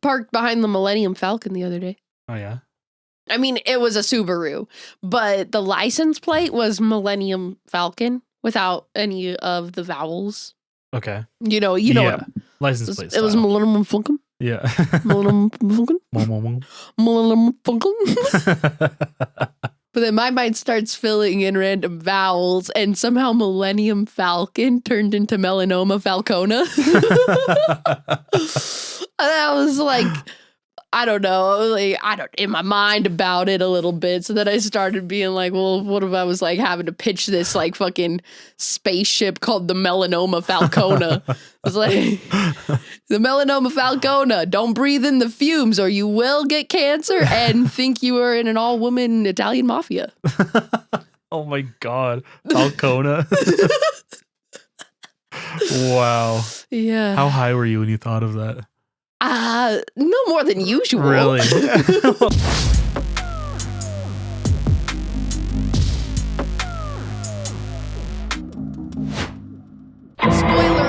parked behind the Millennium Falcon the other day. Oh, yeah? I mean, it was a Subaru, but the license plate was Millennium Falcon without any of the vowels. Okay. You know yeah. what License plate it was Millennium Falcon. Yeah. Millennium Falcon. Millennium Falcon. But then my mind starts filling in random vowels, and somehow Millennium Falcon turned into Melanoma Falcona. And I was like, I don't know, like in my mind about it a little bit. So then I started being like, well, what if I was like having to pitch this like fucking spaceship called the Melanoma Falcona? I was like, the Melanoma Falcona, don't breathe in the fumes or you will get cancer and think you are in an all-woman Italian mafia. Oh my God. Falcona. Wow. Yeah. How high were you when you thought of that? No more than usual. Really? Spoiler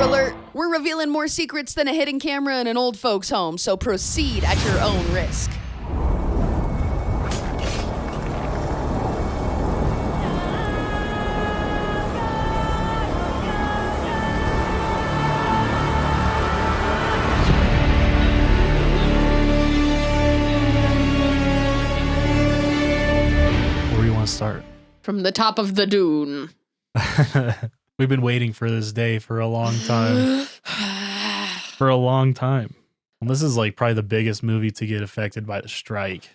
alert, we're revealing more secrets than a hidden camera in an old folks' home, so proceed at your own risk. Start from the top of the dune. We've been waiting for this day for a long time. Well, this is like probably the biggest movie to get affected by the strike.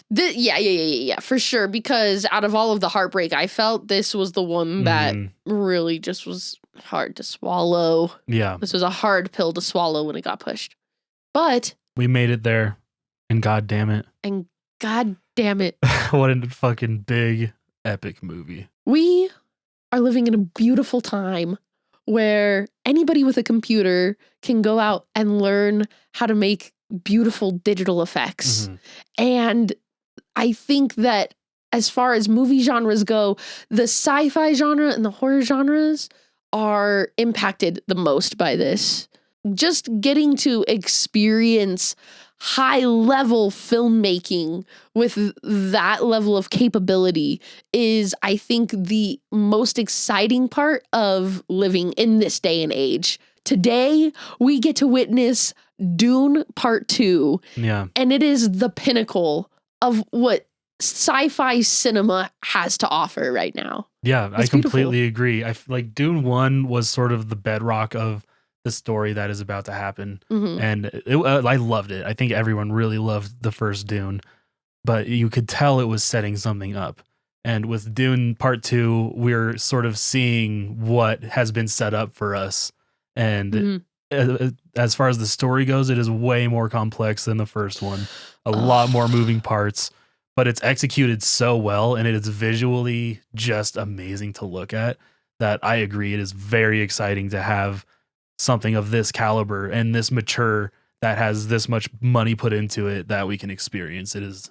Yeah, for sure. Because out of all of the heartbreak I felt, this was the one that really just was hard to swallow. Yeah. This was a hard pill to swallow when it got pushed. But we made it there, and God damn it. And God damn it. What a fucking big, epic movie. We are living in a beautiful time where anybody with a computer can go out and learn how to make beautiful digital effects. Mm-hmm. And I think that as far as movie genres go, the sci-fi genre and the horror genres are impacted the most by this. Just getting to experience high-level filmmaking with that level of capability is, I think, the most exciting part of living in this day and age. Today, we get to witness Dune Part II. Yeah. And it is the pinnacle of what sci-fi cinema has to offer right now. Yeah, I completely agree. I like Dune 1 was sort of the bedrock of the story that is about to happen. Mm-hmm. And I loved it. I think everyone really loved the first Dune, but you could tell it was setting something up. And with Dune Part 2, we're sort of seeing what has been set up for us. And as far as the story goes, it is way more complex than the first one. A lot more moving parts, but it's executed so well and it is visually just amazing to look at that I agree. It is very exciting to have something of this caliber and this mature that has this much money put into it that we can experience. It is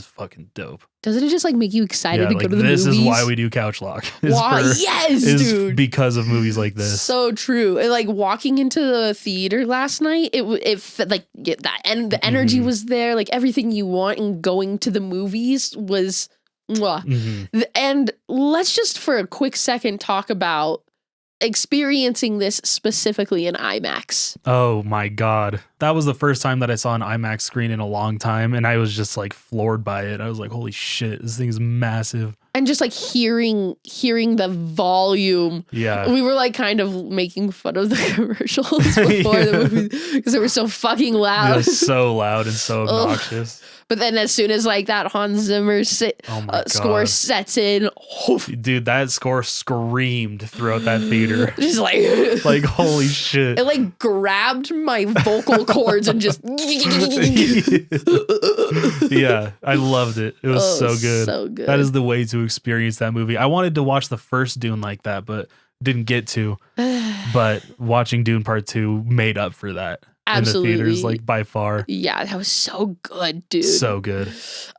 fucking dope. Doesn't it just like make you excited to go to the movies? This is why we do Couchlock. Yes, dude. Because of movies like this. So true. And like walking into the theater last night, it felt like that, and the energy was there. Like everything you want, and going to the movies was. And let's just for a quick second talk about experiencing this specifically in IMAX. Oh my God. That was the first time that I saw an IMAX screen in a long time, and I was just like floored by it. I was like, holy shit, this thing is massive. And just like hearing the volume. Yeah. We were like kind of making fun of the commercials before the movie because they were so fucking loud. It was so loud and so obnoxious. But then as soon as like that Hans Zimmer score sets in, dude, that score screamed throughout that theater. Just like holy shit. It like grabbed my vocal cords and just yeah, I loved it. It was so good. So good. That is the way to experience that movie. I wanted to watch the first Dune like that, but didn't get to. But watching Dune Part 2 made up for that. Absolutely. In the theaters, like by far. Yeah, that was so good, dude. So good.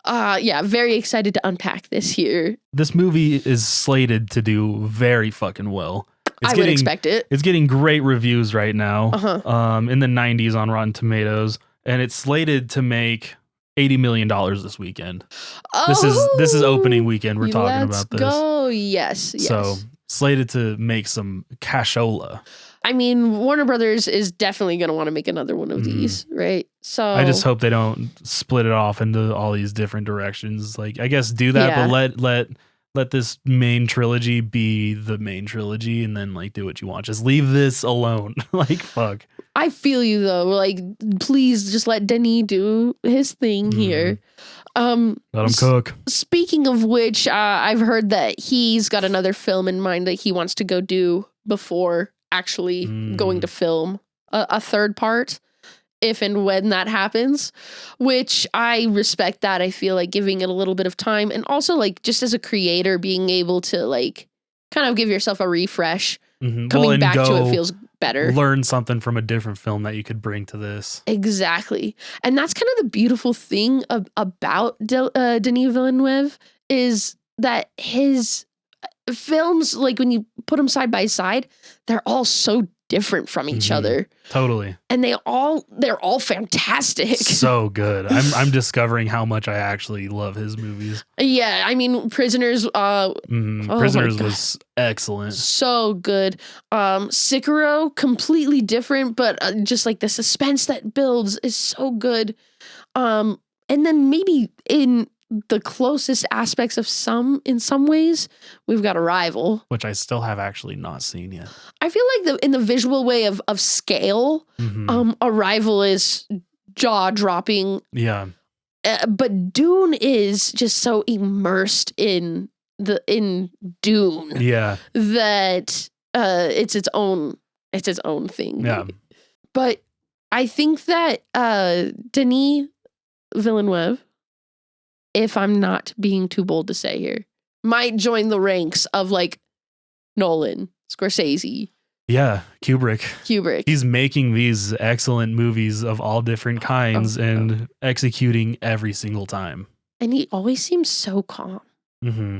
Yeah, very excited to unpack this here. This movie is slated to do very fucking well. I would expect it. It's getting great reviews right now. In the 90s on Rotten Tomatoes. and it's slated to make $80 million this weekend. Oh, This is opening weekend. We're talking about this. Go. Yes. So slated to make some cashola. I mean, Warner Brothers is definitely going to want to make another one of these, right? So I just hope they don't split it off into all these different directions. Like, I guess do that, but let this main trilogy be the main trilogy, and then like do what you want. Just leave this alone. Like, fuck. I feel you though. Like, please just let Denis do his thing here. Let him cook. Speaking of which, I've heard that he's got another film in mind that he wants to go do before actually going to film a third part, if and when that happens, which I respect that. I feel like giving it a little bit of time, and also like just as a creator being able to like kind of give yourself a refresh. Coming back to it feels better. Learn something from a different film that you could bring to this. Exactly. And that's kind of the beautiful thing about Denis Villeneuve is that his films, like when you put them side by side, they're all so different from each other. Totally. And they're all fantastic. So good. I'm discovering how much I actually love his movies. Yeah, I mean, Prisoners Prisoners was excellent. So good. Sicaro, completely different, but just like the suspense that builds is so good. And then maybe in the closest aspects of in some ways, we've got Arrival, which I still have actually not seen yet. I feel like in the visual way of scale, Arrival is jaw dropping. Yeah. But Dune is just so immersed in Dune. Yeah. That it's its own thing. Yeah. But I think that Denis Villeneuve, if I'm not being too bold to say here, might join the ranks of like Nolan, Scorsese. Yeah, Kubrick. He's making these excellent movies of all different kinds and executing every single time. And he always seems so calm.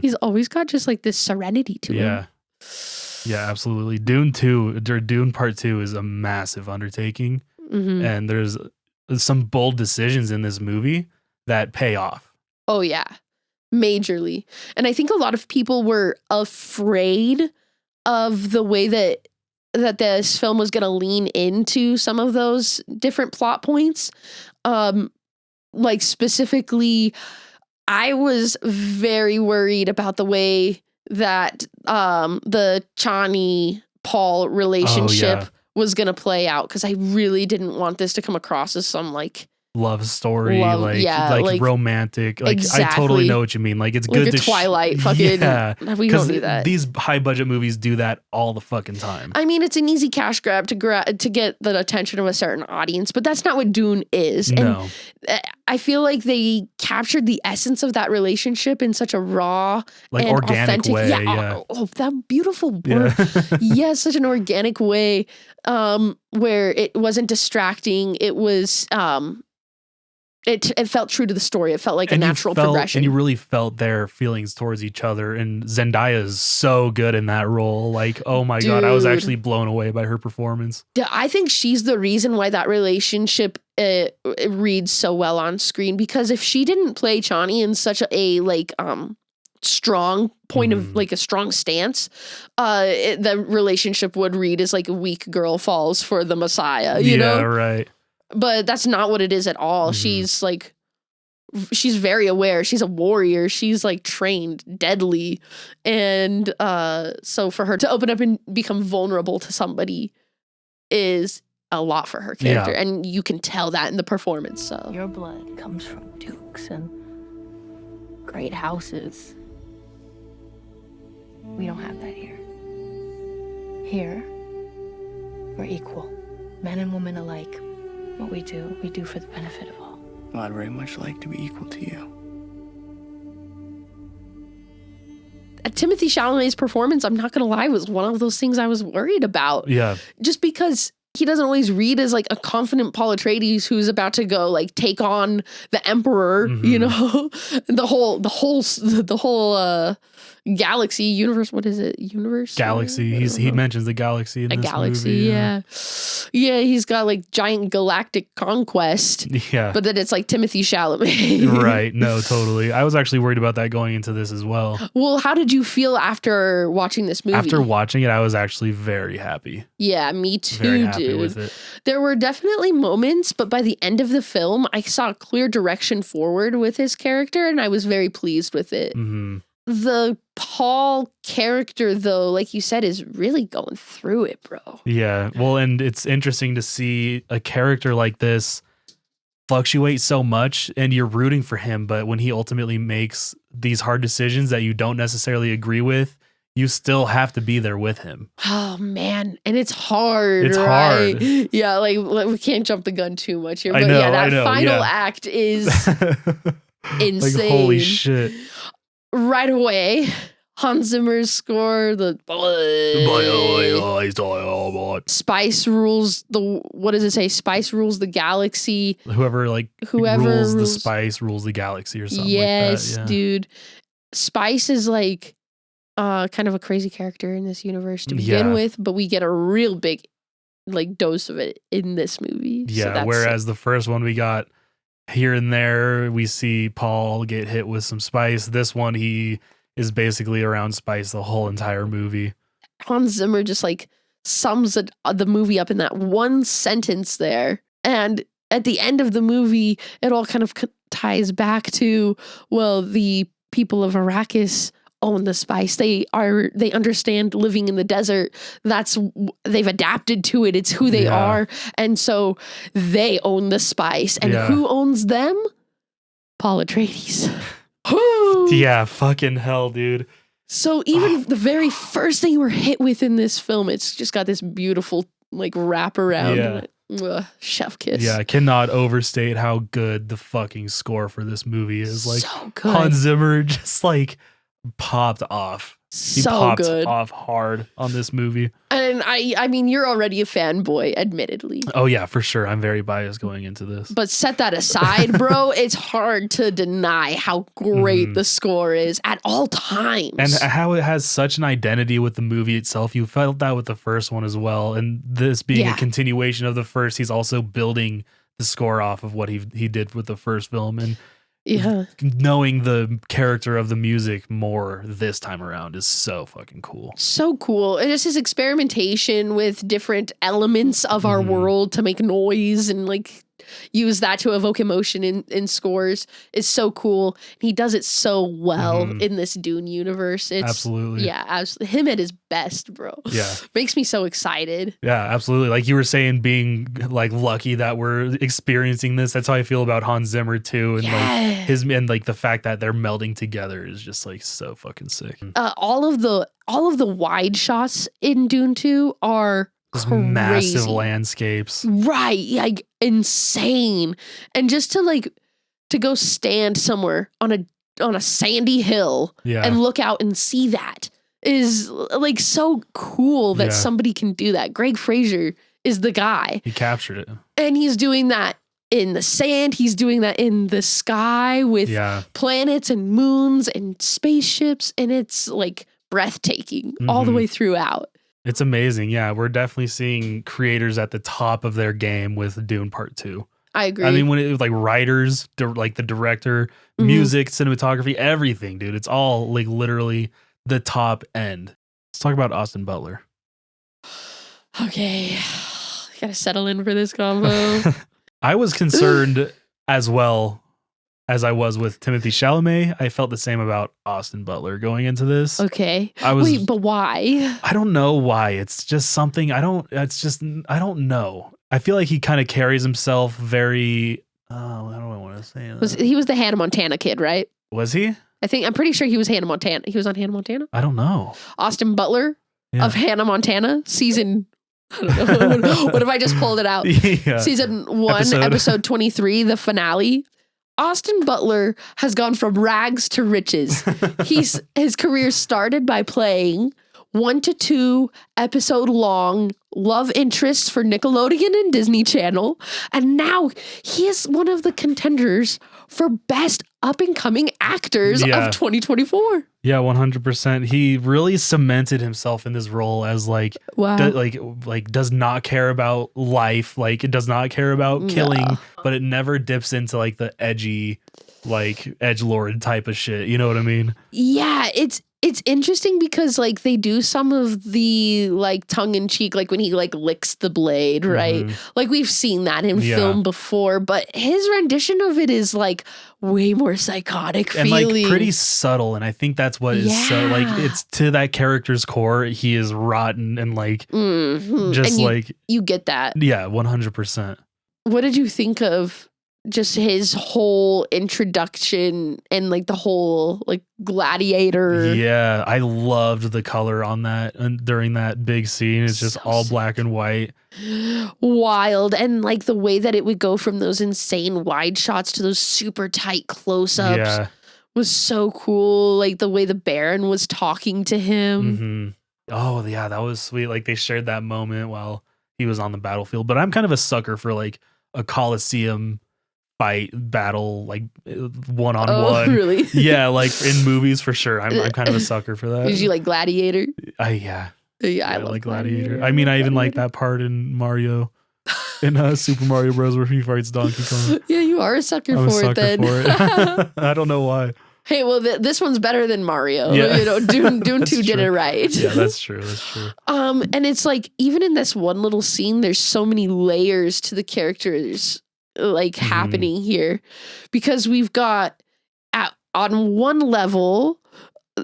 He's always got just like this serenity to him. Yeah, absolutely. Dune Part II is a massive undertaking. And there's some bold decisions in this movie that pay off. Oh, yeah. Majorly. And I think a lot of people were afraid of the way that this film was going to lean into some of those different plot points. Like specifically, I was very worried about the way that the Chani Paul relationship was going to play out, because I really didn't want this to come across as some like love story, like romantic. Like, exactly. I totally know what you mean. Like, it's like good a to Twilight fucking. Yeah, we don't do that. These high budget movies do that all the fucking time. I mean, it's an easy cash grab to get the attention of a certain audience, but that's not what Dune is. No. And I feel like they captured the essence of that relationship in such a raw, like, and organic authentic way. Oh, that beautiful word. Yes, such an organic way, where it wasn't distracting. It was It felt true to the story. It felt like a natural progression. And you really felt their feelings towards each other. And Zendaya is so good in that role. Like, oh my God, I was actually blown away by her performance. I think she's the reason why that relationship it reads so well on screen. Because if she didn't play Chani in such a strong point of like a strong stance, the relationship would read as like a weak girl falls for the Messiah. You know? Right. But that's not what it is at all. She's very aware. She's a warrior. She's like trained deadly. And so for her to open up and become vulnerable to somebody is a lot for her character. Yeah. And you can tell that in the performance. So your blood comes from dukes and great houses. We don't have that here. Here, we're equal. Men and women alike. What we do for the benefit of all. Well, I'd very much like to be equal to you. Timothée Chalamet's performance, I'm not going to lie, was one of those things I was worried about. Yeah. Just because he doesn't always read as like a confident Paul Atreides who's about to go like take on the Emperor, you know, the whole galaxy universe. What is it? Universe? Galaxy. He mentions the galaxy in a this galaxy. movie. Yeah. He's got like giant galactic conquest. Yeah. But then it's like Timothy Chalamet. Right. No, totally. I was actually worried about that going into this as well. Well, how did you feel after watching this movie? After watching it, I was actually very happy. Yeah, me too, Very happy dude. with it. There were definitely moments, but by the end of the film, I saw a clear direction forward with his character, and I was very pleased with it. The Paul character, though, like you said, is really going through it, bro. Yeah. Well, and it's interesting to see a character like this fluctuate so much, and you're rooting for him, but when he ultimately makes these hard decisions that you don't necessarily agree with, you still have to be there with him. Oh, man. And it's hard. It's right? hard. Yeah, like we can't jump the gun too much here. I But know, yeah, that I know, final yeah. act is insane. Like, holy shit. Right away, Hans Zimmer's score, the Spice rules the, what does it say? Spice rules the galaxy. Whoever rules the spice rules the galaxy or something yes, like that. Yeah. dude. Spice is like kind of a crazy character in this universe to begin with, but we get a real big like dose of it in this movie. Yeah, so whereas the first one we got here and there, we see Paul get hit with some spice. This one, he is basically around spice the whole entire movie. Hans Zimmer just like sums the movie up in that one sentence there. And at the end of the movie, it all kind of ties back to, well, the people of Arrakis own the spice. They understand living in the desert. They've adapted to it. It's who they are. And so they own the spice. And who owns them? Paul Atreides. Yeah, fucking hell, dude. So even the very first thing we're hit with in this film, it's just got this beautiful like wraparound. Chef kiss. Yeah, I cannot overstate how good the fucking score for this movie is. Like, so good. Hans Zimmer just like popped off. He popped off hard on this movie. And I mean, you're already a fanboy, admittedly. Oh yeah, for sure. I'm very biased going into this. But set that aside, bro. It's hard to deny how great the score is at all times. And how it has such an identity with the movie itself. You felt that with the first one as well. And this being a continuation of the first, he's also building the score off of what he did with the first film. And knowing the character of the music more this time around is so fucking cool. So cool. And just his experimentation with different elements of our world to make noise and like use that to evoke emotion in scores is so cool. He does it so well in this Dune universe. It's absolutely. Yeah, absolutely. Him at his best, bro. Yeah. Makes me so excited. Yeah, absolutely. Like you were saying, being like lucky that we're experiencing this. That's how I feel about Hans Zimmer too. And like the fact that they're melding together is just like so fucking sick. All of the wide shots in Dune 2 are just crazy. Massive landscapes. Right. Like insane. And just to go stand somewhere on a sandy hill and look out and see that is like so cool that somebody can do that. Greg Fraser is the guy. He captured it. And he's doing that in the sand. He's doing that in the sky with planets and moons and spaceships. And it's like breathtaking all the way throughout. It's amazing. Yeah, we're definitely seeing creators at the top of their game with Dune Part II. I agree. I mean, when it was like writers, like the director, music, cinematography, everything, dude. It's all like literally the top end. Let's talk about Austin Butler. Okay. Gotta settle in for this combo. I was concerned as well as I was with Timothy Chalamet. I felt the same about Austin Butler going into this. Okay. Wait, but why? I don't know why. It's just something I don't know. I feel like he kind of carries himself very, how do I want to say that? He was the Hannah Montana kid, right? Was he? I'm pretty sure he was Hannah Montana. He was on Hannah Montana? I don't know. Austin Butler of Hannah Montana, season, I don't know. What if I just pulled it out? Season 1, episode 23, the finale. Austin Butler has gone from rags to riches. His career started by playing 1 to 2 episode long love interests for Nickelodeon and Disney Channel. And now he is one of the contenders for best up and coming actors of 2024. Yeah, 100%. He really cemented himself in this role as like, Wow. does not care about life. Like, it does not care about killing, but it never dips into like the edgy, like edgelord type of shit. You know what I mean? Yeah, it's interesting because like they do some of the like tongue in cheek, like when he like licks the blade, right? Like we've seen that in film before, but his rendition of it is like way more psychotic and feeling. like pretty subtle. And I think that's what is so like, it's to that character's core. He is rotten and like just and you get that. Yeah, 100%. What did you think of just his whole introduction and like the whole like gladiator? Yeah, I loved the color on that and during that big scene. It's just all black and white. Wild. And like the way that it would go from those insane wide shots to those super tight close-ups was so cool. Like the way the Baron was talking to him. Oh yeah, that was sweet. Like they shared that moment while he was on the battlefield. But I'm kind of a sucker for like a Coliseum fight battle, like one-on-one. Oh, really? Yeah, like in movies for sure. I'm kind of a sucker for that. Did you like Gladiator? Yeah, I love like Gladiator. I mean, I even like that part in Mario, in Super Mario Bros. Where he fights Donkey Kong. Yeah, you are a sucker I'm for it then. For it. I don't know why. Hey, well, this one's better than Mario. Yeah. You know, Dune 2 did it right. Yeah, that's true. That's true. And it's like, even in this one little scene, there's so many layers to the characters like happening here, because we've got on one level,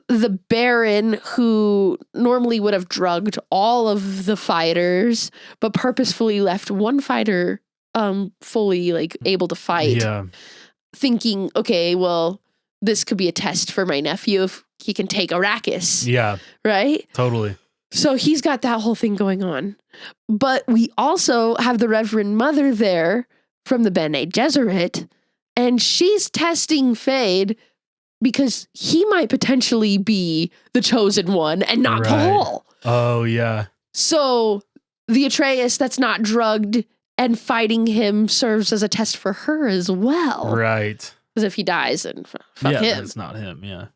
the Baron, who normally would have drugged all of the fighters, but purposefully left one fighter fully like able to fight. Yeah. Thinking, okay, well, this could be a test for my nephew if he can take Arrakis. Yeah. Right? Totally. So he's got that whole thing going on. But we also have the Reverend Mother there from the Bene Gesserit, and she's testing Fade because he might potentially be the chosen one and not Paul. Oh, yeah. So the Atreus that's not drugged and fighting him serves as a test for her as well. Right. Because if he dies, then fuck him. It's not him, yeah.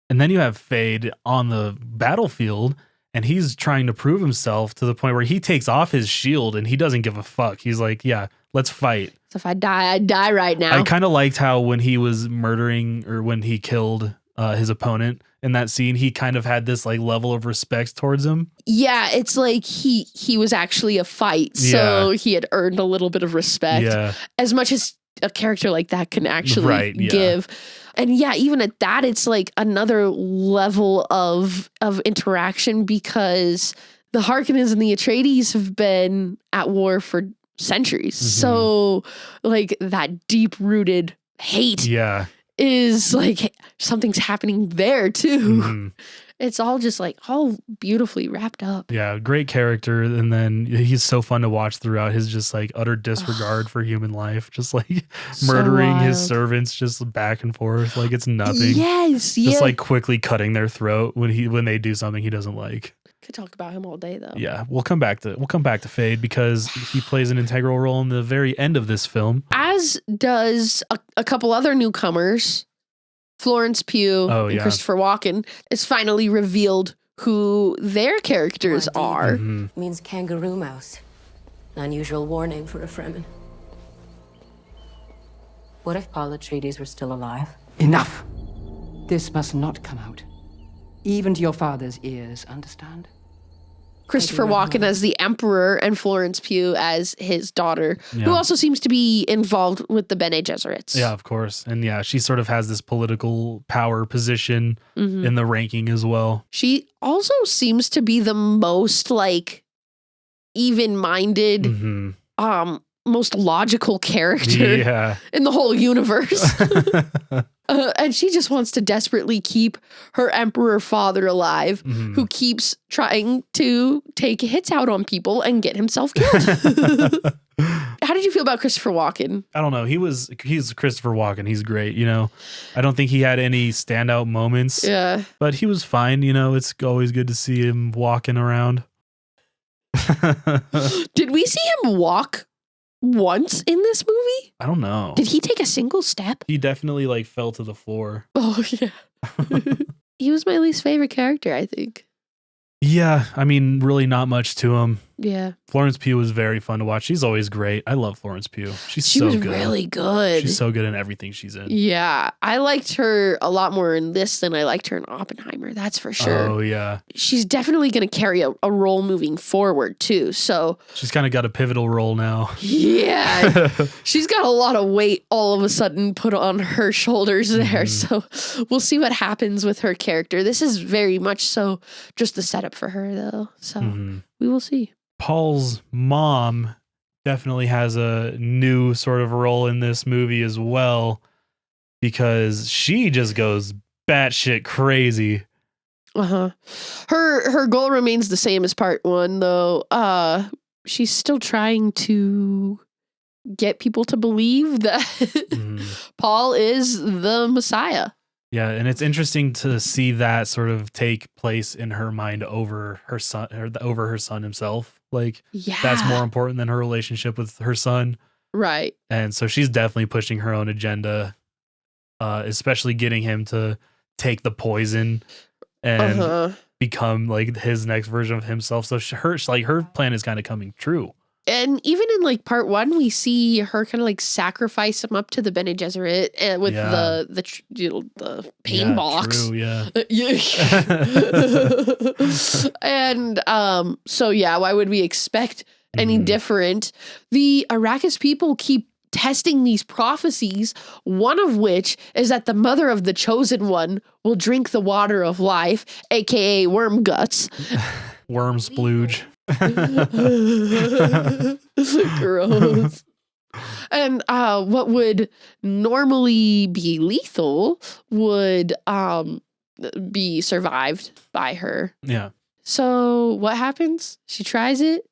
And then you have Fade on the battlefield, and he's trying to prove himself to the point where he takes off his shield and he doesn't give a fuck. He's like, yeah, let's fight. So if I die right now. I kind of liked how when he was murdering or when he killed his opponent in that scene, he kind of had this like level of respect towards him. Yeah, it's like he was actually a fight, so he had earned a little bit of respect. Yeah. As much as a character like that can actually give. And yeah, even at that, it's like another level of interaction, because the Harkonnens and the Atreides have been at war for centuries. So like that deep rooted hate is like something's happening there too. It's all just like all beautifully wrapped up. Yeah, great character. And then he's so fun to watch throughout his just like utter disregard for human life. Just like murdering his servants just back and forth. Like it's nothing. Yes. Just like quickly cutting their throat when they do something he doesn't like. Could talk about him all day though. Yeah, we'll come back to Fade because he plays an integral role in the very end of this film. As does a couple other newcomers. Florence Pugh and Christopher Walken. It's finally revealed who their characters are. Means kangaroo mouse. An unusual war name for a Fremen. What if Paul Atreides were still alive? Enough! This must not come out. Even to your father's ears, understand? Christopher Walken as the Emperor and Florence Pugh as his daughter, who also seems to be involved with the Bene Gesserits. Yeah, of course. And yeah, she sort of has this political power position in the ranking as well. She also seems to be the most like even-minded, most logical character in the whole universe. And she just wants to desperately keep her emperor father alive, who keeps trying to take hits out on people and get himself killed. how did you feel about Christopher Walken? I don't know. He's Christopher Walken. He's great. I don't think he had any standout moments. Yeah. But he was fine. It's always good to see him walking around. Did we see him walk once in this movie? I don't know. Did he take a single step? He definitely fell to the floor. Oh, yeah. He was my least favorite character, I think. Yeah, I mean, really not much to him. Yeah. Florence Pugh was very fun to watch. She's always great. I love Florence Pugh. She was good. really good. She's so good in everything she's in. Yeah. I liked her a lot more in this than I liked her in Oppenheimer. That's for sure. Oh, yeah. She's definitely going to carry a role moving forward, too. So She's kind of got a pivotal role now. yeah, she's got a lot of weight all of a sudden put on her shoulders there. So we'll see what happens with her character. This is very much so just the setup for her, though. So we will see. Paul's mom definitely has a new sort of role in this movie as well, because she just goes batshit crazy. Her goal remains the same as part 1, though. She's still trying to get people to believe that Paul is the Messiah. Yeah, and it's interesting to see that sort of take place in her mind over her son, over her son himself. That's more important than her relationship with her son. Right. And so she's definitely pushing her own agenda, especially getting him to take the poison and become his next version of himself. So her plan is kind of coming true. And even in part 1, we see her kind of sacrifice him up to the Bene Gesserit with the pain box. True, yeah. And so yeah, why would we expect any different? The Arrakis people keep testing these prophecies, one of which is that the mother of the chosen one will drink the water of life, aka worm guts. Worm splooge. Gross. And what would normally be lethal would be survived by her. Yeah. So what happens? She tries it.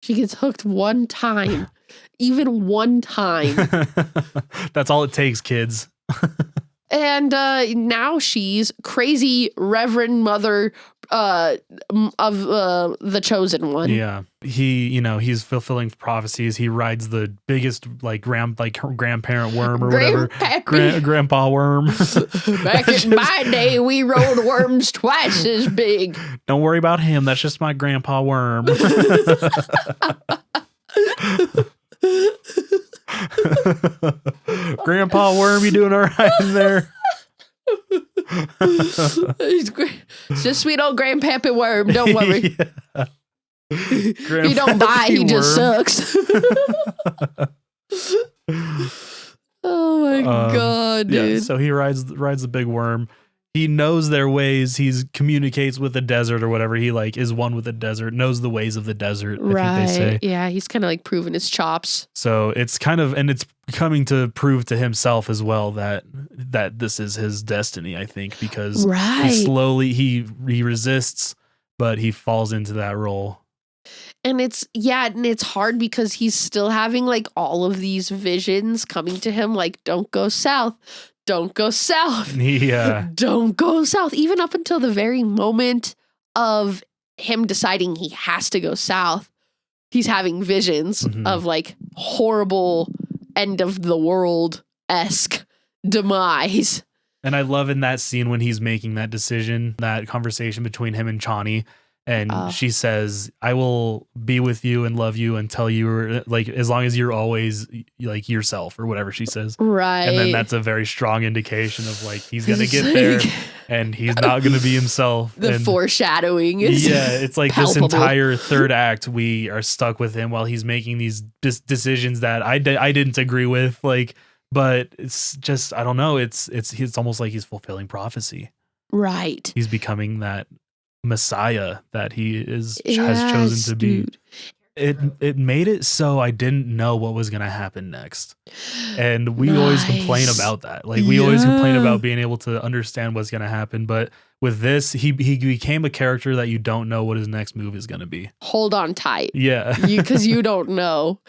She gets hooked one time. Even one time. That's all it takes, kids. And now she's crazy Reverend Mother of the chosen one. Yeah. He's fulfilling prophecies. He rides the biggest grandparent worm or whatever. Grandpa worm. Back in my day, we rode worms twice as big. Don't worry about him. That's just my grandpa worm. Grandpa worm, you doing all right in there? It's just sweet old Grandpappy worm. Don't worry. Yeah. He don't bite. He just sucks. Oh my god, dude! Yeah, so he rides the big worm. He knows their ways. He communicates with the desert or whatever. He is one with the desert, knows the ways of the desert. Right. I think they say. Yeah, he's kind of proving his chops. So it's it's coming to prove to himself as well that this is his destiny, I think, because he resists, but he falls into that role. And it's hard because he's still having all of these visions coming to him don't go south. Don't go south. Yeah. Don't go south. Even up until the very moment of him deciding he has to go south, he's having visions of horrible end of the world-esque demise. And I love in that scene when he's making that decision, that conversation between him and Chani. And she says, I will be with you and love you until you're as long as you're always yourself or whatever she says. Right. And then that's a very strong indication of he's going to get there and he's not going to be himself. The foreshadowing is it's palpable. This entire third act, we are stuck with him while he's making these decisions that I didn't agree with. But it's just, I don't know. It's almost like he's fulfilling prophecy. Right. He's becoming that Messiah that he has chosen to be. it made it so I didn't know what was going to happen next. And we always complain Nice. about that. Like we always complain Yeah. about being able to understand what's going to happen. But with this, he became a character that you don't know what his next move is going to be. Hold on tight. Yeah. Because you don't know.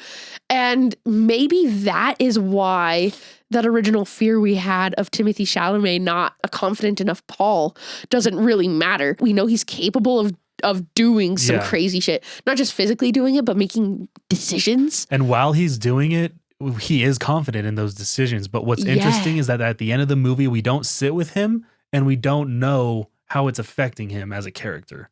And maybe that is why that original fear we had of Timothée Chalamet not a confident enough Paul doesn't really matter. We know he's capable of doing some Yeah. crazy shit. Not just physically doing it, but making decisions. And while he's doing it, he is confident in those decisions. But what's interesting is that at the end of the movie, we don't sit with him and we don't know how it's affecting him as a character.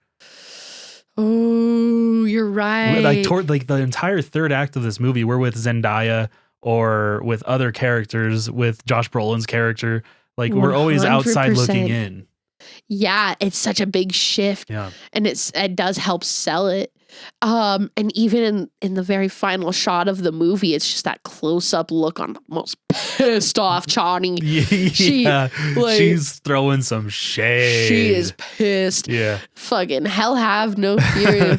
Oh, you're right. Like the entire third act of this movie, we're with Zendaya or with other characters, with Josh Brolin's character. Like we're always outside looking 100%. in. Yeah, it's such a big shift. Yeah. And it does help sell it. And even in the very final shot of the movie, it's just that close-up look on the most pissed off Chani. Yeah. She's throwing some shade. She is pissed. Yeah. Fucking hell have no fear.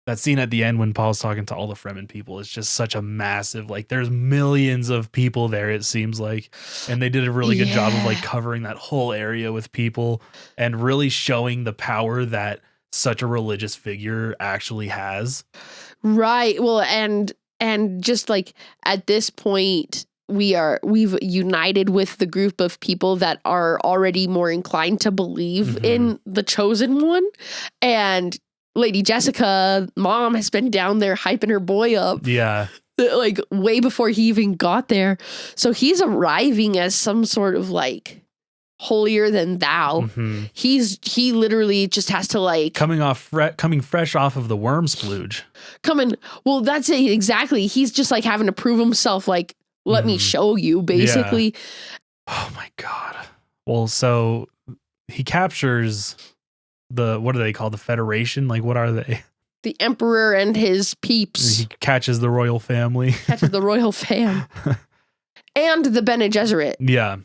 That scene at the end when Paul's talking to all the Fremen people is just such a massive, like there's millions of people there, it seems like. And they did a really good job of like covering that whole area with people and really showing the power that such a religious figure actually has. Right. Well, and just like at this point, we've united with the group of people that are already more inclined to believe in the chosen one. And Lady Jessica, mom, has been down there hyping her boy up. Yeah. Like way before he even got there. So he's arriving as some sort of like holier than thou. Mm-hmm. He literally just has to like coming fresh off of the worm splooge. Well, that's it exactly. He's just like having to prove himself. Like, let me show you, basically. Oh my God. Well, so he captures what do they call the Federation? Like, what are they? The Emperor and his peeps. He catches the royal family. Catches the royal fam. And the Bene Gesserit. Yeah.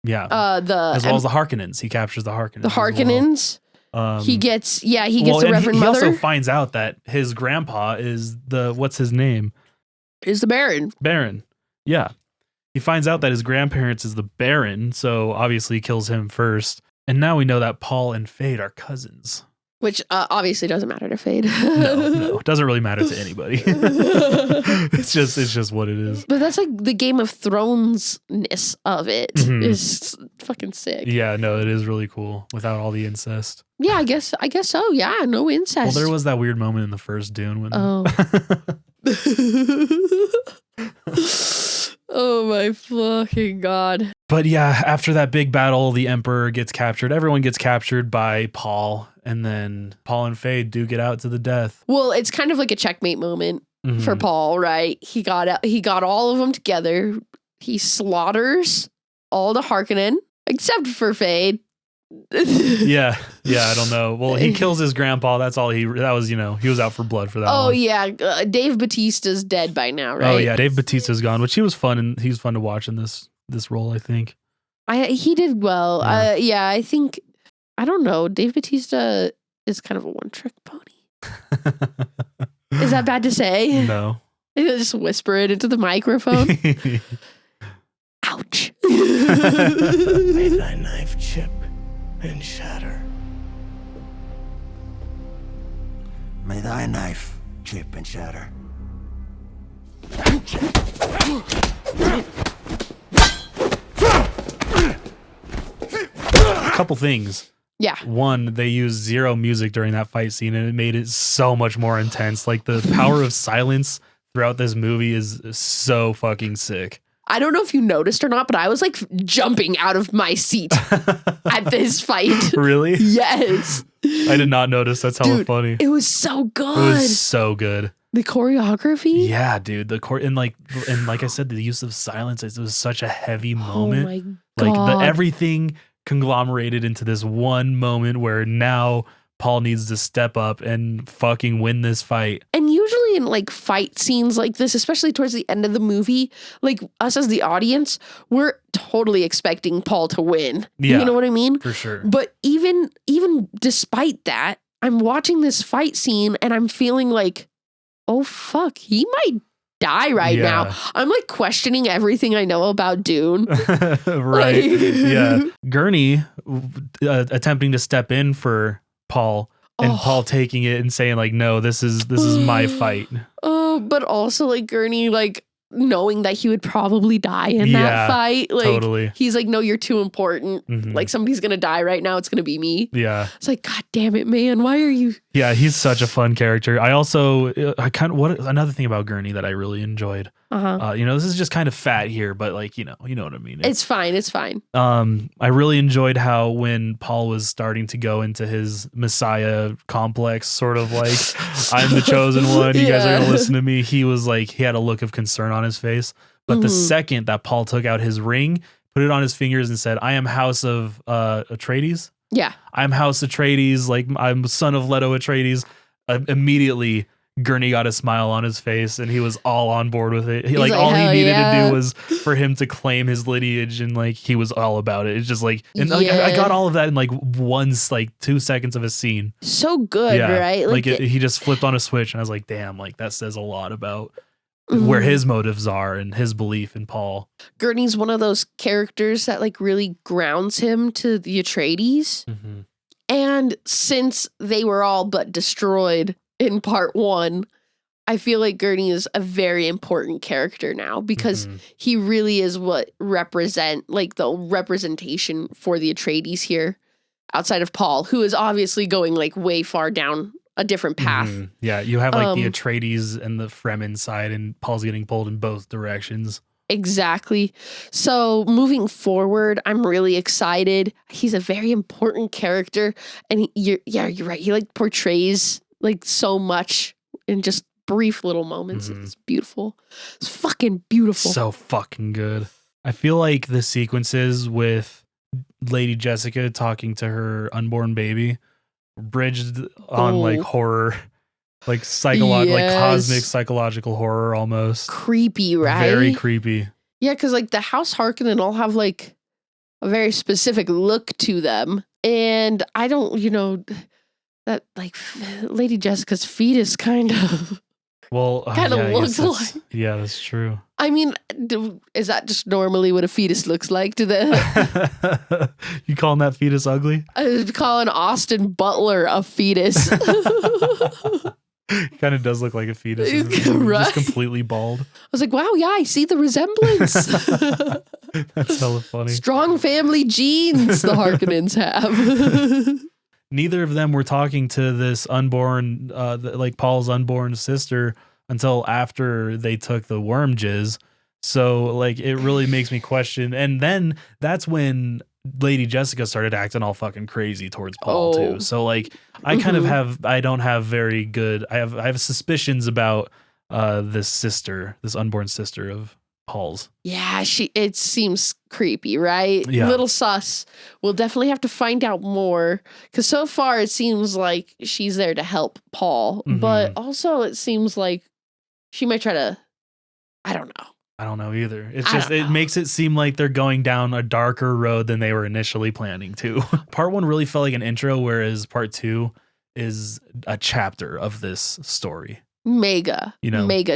Yeah. As well as the Harkonnens. He captures the Harkonnens. The Harkonnens. He gets the and Reverend he Mother. also finds out that his grandpa is what's his name? Is the Baron. Baron. Yeah. He finds out that his grandparents is the Baron, so obviously he kills him first. And now we know that Paul and Fade are cousins. Which obviously doesn't matter to Fade. No, it doesn't really matter to anybody. It's just what it is. But that's like the Game of Thrones-ness of it is fucking sick. Yeah, no, it is really cool without all the incest. Yeah, I guess so. Yeah, no incest. Well, there was that weird moment in the first Dune when Oh my fucking God. But yeah, after that big battle, the Emperor gets captured. Everyone gets captured by Paul, and then Paul and Fade do get out to the death. Well, it's kind of like a checkmate moment for Paul, right? He got all of them together. He slaughters all the Harkonnen except for Fade. Yeah, I don't know. Well, he kills his grandpa. That was, he was out for blood for that one. Oh yeah, Dave Bautista's dead by now, right? Oh yeah, Dave Bautista's gone, which he was fun, and he was fun to watch in this role, I think. He did well. Yeah. I think, I don't know, Dave Bautista is kind of a one-trick pony. Is that bad to say? No. Just whisper it into the microphone. Ouch. May thy knife chip and shatter. May thy knife chip and shatter. A couple things. Yeah. One, they used zero music during that fight scene, and it made it so much more intense. Like the power of silence throughout this movie is so fucking sick. I don't know if you noticed or not, but I was like jumping out of my seat at this fight. Really? Yes. I did not notice. That's hella funny. It was so good. It was so good. The choreography. Yeah, dude. And like I said, the use of silence. It was such a heavy moment. Oh my God. Like everything conglomerated into this one moment where now Paul needs to step up and fucking win this fight. And usually in like fight scenes like this, especially towards the end of the movie, like us as the audience, we're totally expecting Paul to win. Yeah, you know what I mean? For sure. But even despite that, I'm watching this fight scene and I'm feeling like oh fuck, he might die right now. I'm like questioning everything I know about Dune. Right. Yeah. Gurney attempting to step in for Paul and Paul taking it and saying like, no, this is my fight. Oh, but also like Gurney, like knowing that he would probably die in that fight. Like totally. He's like, no, you're too important. Like somebody's going to die right now. It's going to be me. Yeah. It's like, God damn it, man. Why are you? Yeah. He's such a fun character. I also, another thing about Gurney that I really enjoyed, this is just kind of fat here, but like, you know what I mean? It's fine. It's fine. I really enjoyed how when Paul was starting to go into his Messiah complex, sort of like, I'm the chosen one. You guys are going to listen to me. He was like, he had a look of concern on his face. But the second that Paul took out his ring, put it on his fingers and said, I am House of Atreides. Yeah. I'm House Atreides. Like I'm son of Leto Atreides. Immediately Gurney got a smile on his face and he was all on board with it. He, like all he needed to do was for him to claim his lineage and like he was all about it. It's just like, and like, I got all of that in like 2 seconds of a scene. So good, right? Like he just flipped on a switch and I was like, damn, like that says a lot about where his motives are and his belief in Paul. Gurney's one of those characters that like really grounds him to the Atreides. And since they were all but destroyed in part 1, I feel like Gurney is a very important character now because he really is what like the representation for the Atreides here outside of Paul, who is obviously going like way far down a different path. Yeah, you have like the Atreides and the Fremen side and Paul's getting pulled in both directions. Exactly. So moving forward, I'm really excited. He's a very important character and you're right. He like portrays like so much in just brief little moments. It's beautiful. It's fucking beautiful. So fucking good. I feel like the sequences with Lady Jessica talking to her unborn baby bridged on like horror, like psychological, like cosmic psychological horror almost. Creepy, right? Very creepy. Yeah, because like the House Harkonnen all have like a very specific look to them. And I don't, that like Lady Jessica's fetus kind of looks like. Yeah, that's true. I mean, is that just normally what a fetus looks like? Do they? You calling that fetus ugly? I was calling Austin Butler a fetus. Kind of does look like a fetus. Right? Just completely bald. I was like, wow, yeah, I see the resemblance. That's hella funny. Strong family genes the Harkonnens have. Neither of them were talking to this unborn, like Paul's unborn sister until after they took the worm jizz. So like, it really makes me question. And then that's when Lady Jessica started acting all fucking crazy towards Paul too. So like, I kind of I have suspicions about this unborn sister of Paul's. Yeah, it seems creepy, right? Yeah. Little sus. We'll definitely have to find out more because so far it seems like she's there to help Paul, but also it seems like she might try to, I don't know either. It's just, it makes it seem like they're going down a darker road than they were initially planning to. Part 1 really felt like an intro, whereas part 2 is a chapter of this story. Mega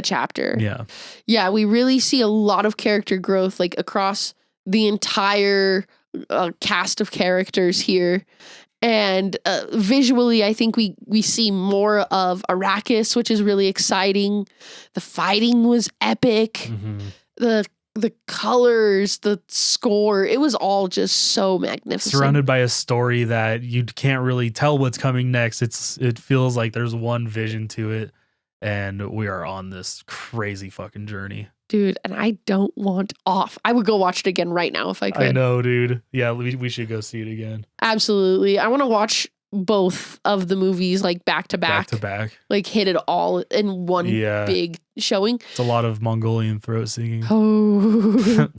chapter. Yeah, we really see a lot of character growth like across the entire cast of characters here. And visually, I think we see more of Arrakis, which is really exciting. The fighting was epic. The colors, the score, it was all just so magnificent. Surrounded by a story that you can't really tell what's coming next. It feels like there's one vision to it. And we are on this crazy fucking journey. Dude, and I don't want off. I would go watch it again right now if I could. I know, dude. Yeah, we should go see it again. Absolutely. I want to watch both of the movies like back to back. Like hit it all in one big showing. It's a lot of Mongolian throat singing. Oh.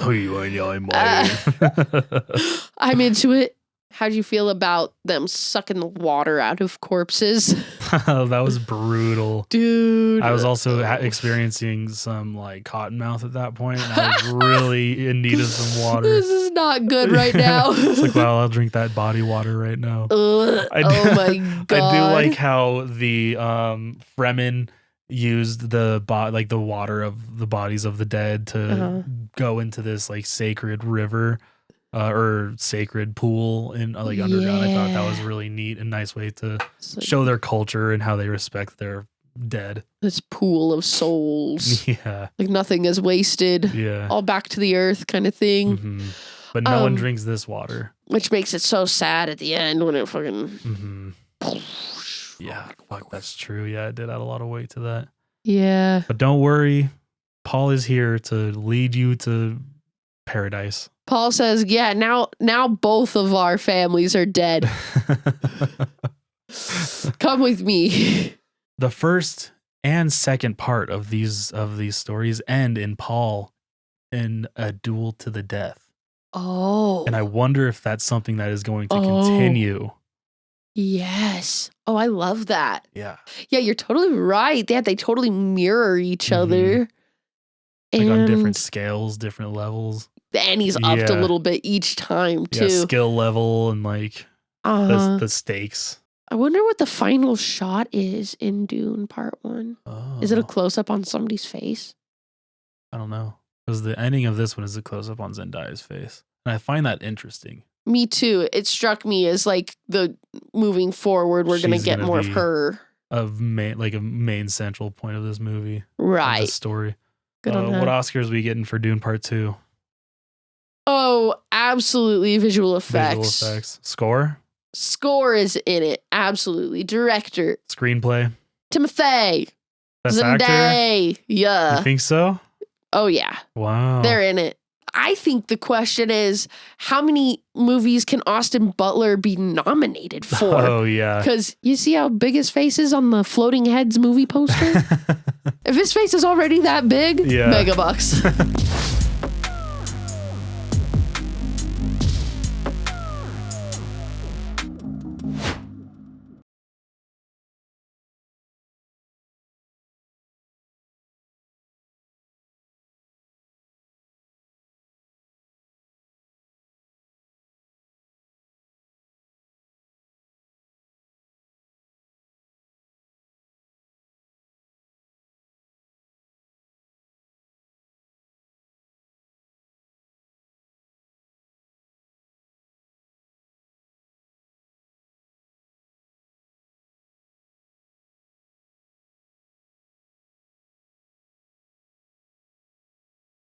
I'm into it. How do you feel about them sucking the water out of corpses? That was brutal. Dude. I was also experiencing some like cotton mouth at that point, and I was really in need of some water. This is not good right now. It's like, wow, I'll drink that body water right now. Oh my God. I do like how the Fremen used the water of the bodies of the dead to go into this like sacred river or sacred pool in like underground. I thought that was really neat and nice way to show their culture and how they respect their dead. This pool of souls. Yeah. Like nothing is wasted. Yeah. All back to the earth kind of thing. Mm-hmm. But no one drinks this water. Which makes it so sad at the end when it fucking... Mm-hmm. Yeah, fuck, that's true. Yeah, it did add a lot of weight to that. Yeah. But don't worry. Paul is here to lead you to paradise. Paul says, yeah, now both of our families are dead. Come with me. The first and second part of these stories end in Paul in a duel to the death. Oh. And I wonder if that's something that is going to continue. Yes. Oh, I love that. Yeah. Yeah, you're totally right. They totally mirror each other. Like on different And scales, different levels. and he's upped a little bit each time too. Yeah, skill level and like the stakes. I wonder what the final shot is in Dune Part 1. Is it a close-up on somebody's face? I don't know. Because the ending of this one is a close-up on Zendaya's face. And I find that interesting. Me too. It struck me as like the moving forward, we're going to get more of her. A main central point of this movie. Right. Of this story. Good on what that. Oscars we getting for Dune Part 2? Oh, absolutely. Visual effects. Visual effects. Score? Score is in it. Absolutely. Director. Screenplay? Timothy. Best actor? Zendaya. Yeah. You think so? Oh, yeah. Wow. They're in it. I think the question is, how many movies can Austin Butler be nominated for? Oh, yeah. Because you see how big his face is on the Floating Heads movie poster? If his face is already that big, Yeah. mega bucks.